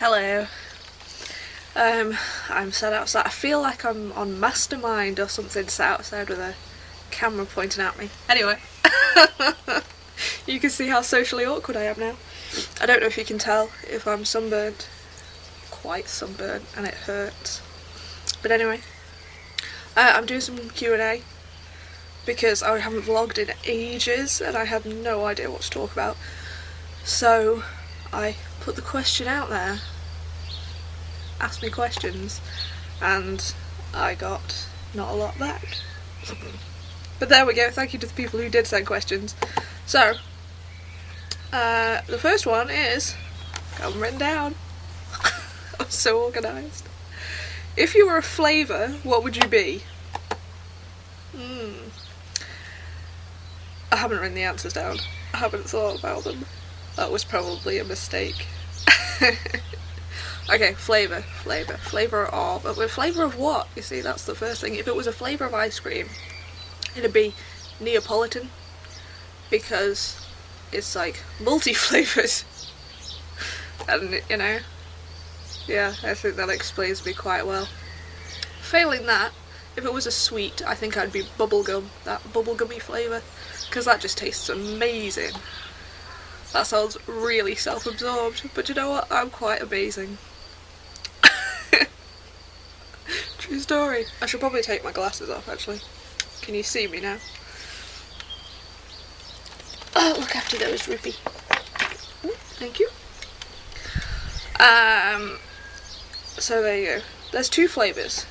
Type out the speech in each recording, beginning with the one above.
Hello. I'm sat outside. I feel like I'm on Mastermind or something, sat outside with a camera pointing at me. Anyway, you can see how socially awkward I am now. I don't know if you can tell if I'm sunburned. Quite sunburned, and it hurts. But anyway, I'm doing some Q&A because I haven't vlogged in ages and I had no idea what to talk about. So I put the question out there, asked me questions, and I got not a lot back. But there we go, thank you to the people who did send questions. So, the first one is, got them written down. I'm so organised. If you were a flavour, what would you be? I haven't written the answers down. I haven't thought about them. That was probably a mistake. Okay, flavour of... But flavour of what? You see, that's the first thing. If it was a flavour of ice cream, it'd be Neapolitan, because it's like multi-flavours. And, you know, yeah, I think that explains me quite well. Failing that, if it was a sweet, I think I'd be bubblegum, that bubblegummy flavour, because that just tastes amazing. That sounds really self-absorbed, but you know what? I'm quite amazing. True story. I should probably take my glasses off, actually. Can you see me now? Oh, look after those, Ruby. Thank you. So there you go. There's two flavours.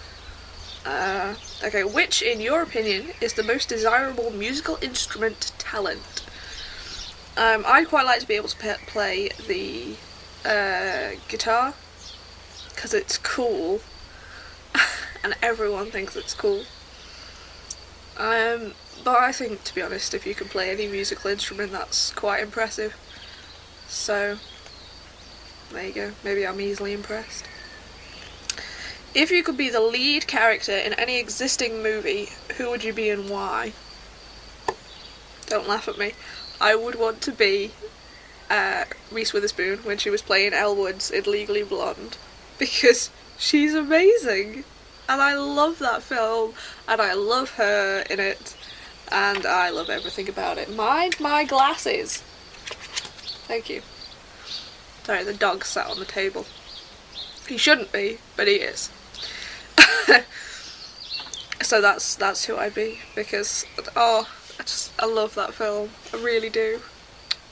Okay, which, in your opinion, is the most desirable musical instrument talent? I'd quite like to be able to play the guitar, because it's cool, and everyone thinks it's cool. But I think, to be honest, if you can play any musical instrument, that's quite impressive. So, there you go, maybe I'm easily impressed. If you could be the lead character in any existing movie, who would you be and why? Don't laugh at me. I would want to be Reese Witherspoon when she was playing Elle Woods in Legally Blonde, because she's amazing, and I love that film, and I love her in it, and I love everything about it. Mind my glasses! Thank you. Sorry, the dog sat on the table. He shouldn't be, but he is. So that's who I'd be, because I love that film. I really do.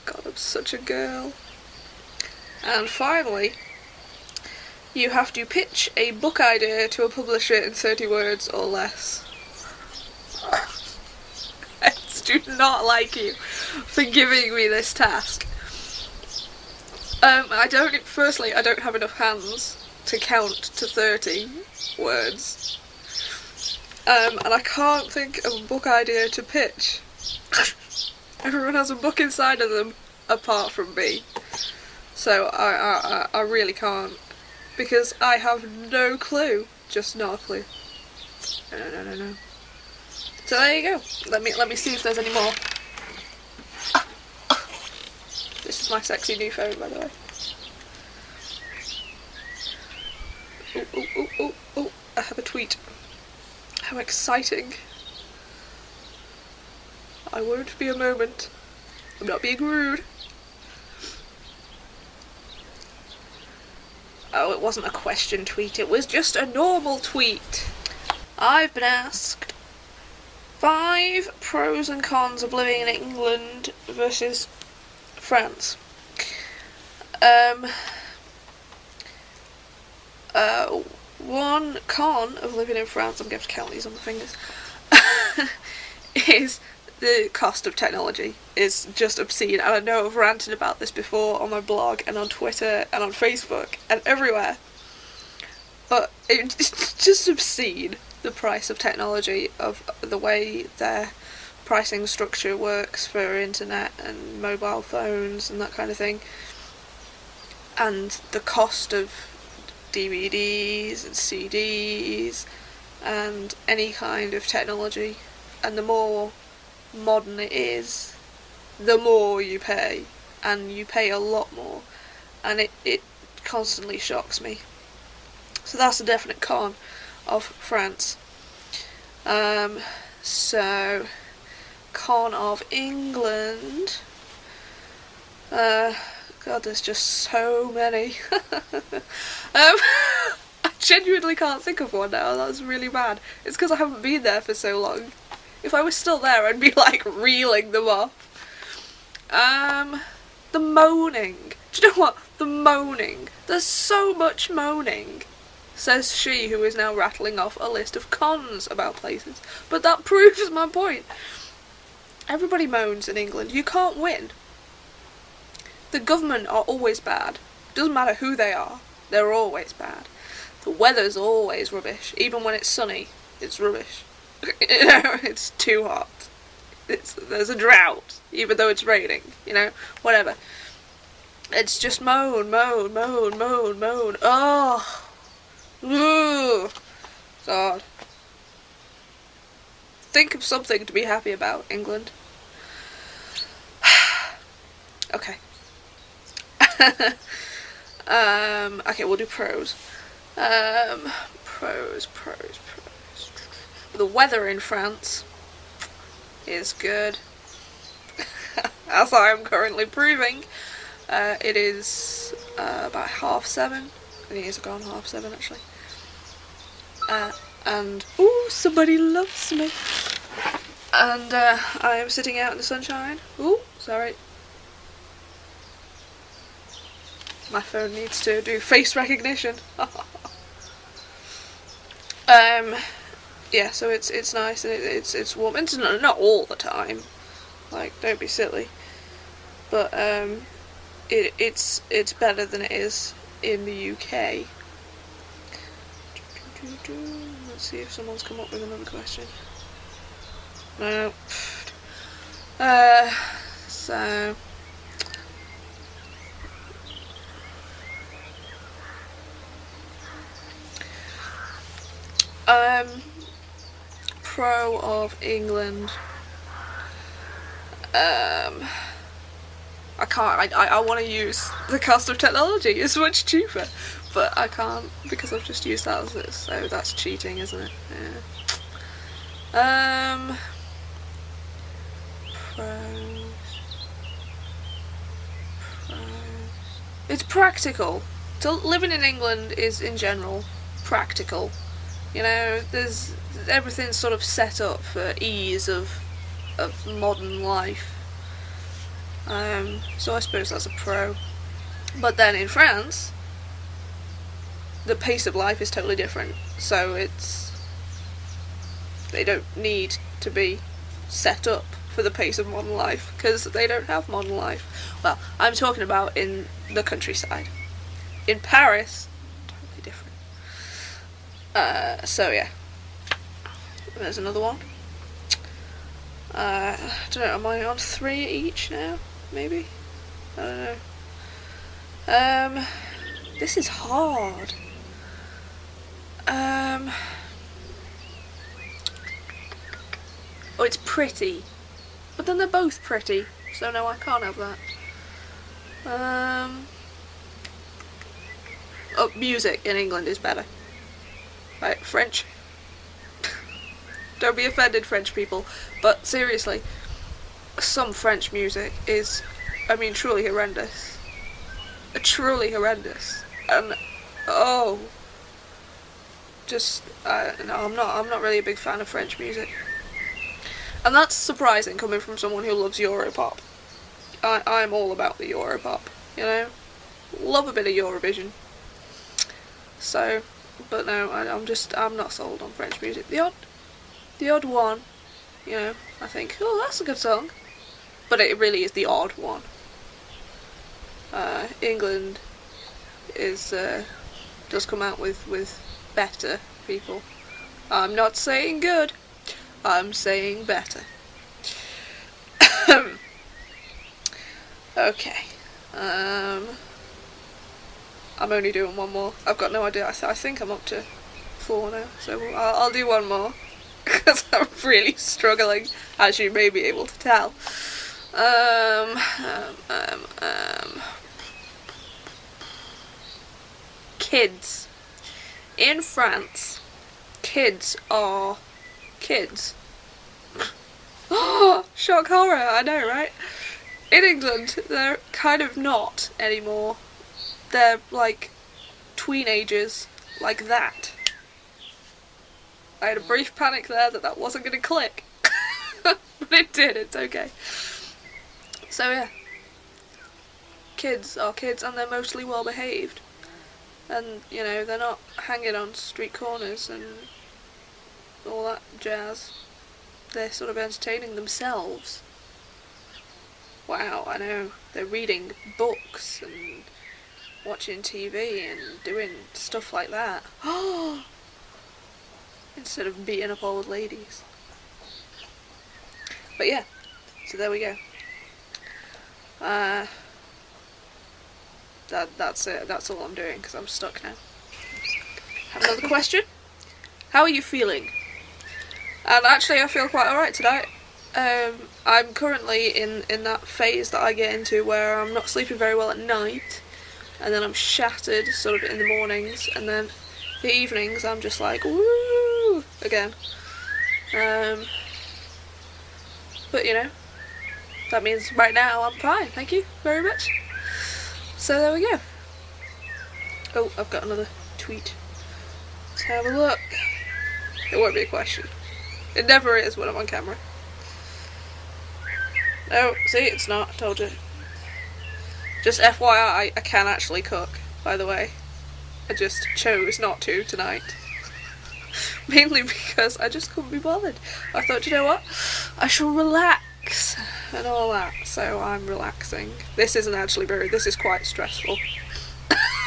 God, I'm such a girl. And finally, you have to pitch a book idea to a publisher in 30 words or less. I do not like you for giving me this task. Firstly, I don't have enough hands to count to 30 words. And I can't think of a book idea to pitch. Everyone has a book inside of them, apart from me. So I really can't, because I have no clue. Just not a clue. No. So there you go. Let me see if there's any more. This is my sexy new phone, by the way. Oh, I have a tweet. How exciting. I won't be a moment. I'm not being rude. Oh, it wasn't a question tweet, it was just a normal tweet. I've been asked 5 pros and cons of living in England versus France. One con of living in France, I'm going to have to count these on the fingers, is the cost of technology is just obscene. And I know I've ranted about this before on my blog and on Twitter and on Facebook and everywhere, but it's just obscene, the price of technology, of the way their pricing structure works for internet and mobile phones and that kind of thing, and the cost of DVDs and CDs and any kind of technology. And the more modern it is, the more you pay, and you pay a lot more, and it constantly shocks me. So that's a definite con of France. So con of England. God, there's just so many. I genuinely can't think of one now. That's really bad. It's because I haven't been there for so long. If I was still there, I'd be like reeling them off. The moaning. Do you know what? The moaning. There's so much moaning, says she who is now rattling off a list of cons about places. But that proves my point. Everybody moans in England. You can't win. The government are always bad. Doesn't matter who they are. They're always bad. The weather's always rubbish. Even when it's sunny, it's rubbish. You know, it's too hot. There's a drought, even though it's raining. You know, whatever. It's just moan, moan, moan, moan, moan. Oh, ooh, God. Think of something to be happy about, England. Okay. Okay, we'll do pros. Pros. The weather in France is good. As I am currently proving. It is about 7:30. I think it's gone 7:30 actually. And ooh, somebody loves me. And I am sitting out in the sunshine. Ooh, sorry. My phone needs to do face recognition. Yeah, so it's nice and it's warm. It's not all the time. Like, don't be silly. But it's better than it is in the UK. Let's see if someone's come up with another question. No. So pro of England. I can't. I want to use the cost of technology. It's much cheaper, but I can't because I've just used that as it. So that's cheating, isn't it? Yeah. Pros. It's practical. Living in England is, in general, practical. You know, there's everything's sort of set up for ease of modern life. So I suppose that's a pro. But then in France, the pace of life is totally different. So they don't need to be set up for the pace of modern life because they don't have modern life. Well, I'm talking about in the countryside. In Paris, totally different. So yeah, there's another one. I don't know, am I on 3 each now? Maybe? I don't know. This is hard. Oh, it's pretty. But then they're both pretty, so no, I can't have that. Oh, music in England is better. Right, French. Don't be offended, French people, but seriously, some French music is, I mean, truly horrendous. Truly horrendous. And, oh, just, no, I'm not really a big fan of French music. And that's surprising coming from someone who loves Europop. I'm all about the Europop, you know? Love a bit of Eurovision. So, but no, I'm not sold on French music. The odd one, you know, I think, oh, that's a good song. But it really is the odd one. England does come out with better people. I'm not saying good. I'm saying better. Okay. I'm only doing one more. I've got no idea. I think I'm up to 4 now. So I'll do one more. Because I'm really struggling, as you may be able to tell. kids. In France, kids are kids. Oh, shock horror, I know, right? In England, they're kind of not anymore. They're like tweenagers, like that. I had a brief panic there that wasn't going to click. But it did, it's okay. So yeah. Kids are kids and they're mostly well behaved. And, you know, they're not hanging on street corners and all that jazz. They're sort of entertaining themselves. Wow, I know. They're reading books and watching TV and doing stuff like that. Instead of beating up old ladies. But yeah, so there we go. That's it. That's all I'm doing because I'm stuck now. Have another question. How are you feeling? And actually, I feel quite alright tonight. I'm currently in that phase that I get into where I'm not sleeping very well at night, and then I'm shattered sort of in the mornings, and then the evenings I'm just like woo again. But you know, that means right now I'm fine. Thank you very much. So there we go. Oh, I've got another tweet. Let's have a look. It won't be a question. It never is when I'm on camera. No, see, it's not. I told you. Just FYI, I can actually cook, by the way. I just chose not to tonight. Mainly because I just couldn't be bothered. I thought, you know what? I shall relax and all that. So I'm relaxing. This isn't actually this is quite stressful.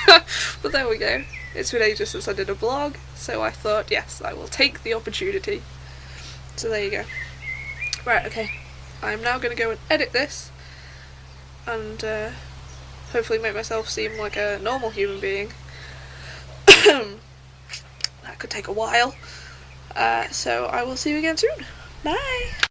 But there we go. It's been ages since I did a vlog, so I thought, yes, I will take the opportunity. So there you go. Right, okay. I'm now going to go and edit this and hopefully make myself seem like a normal human being. That could take a while. So I will see you again soon. Bye!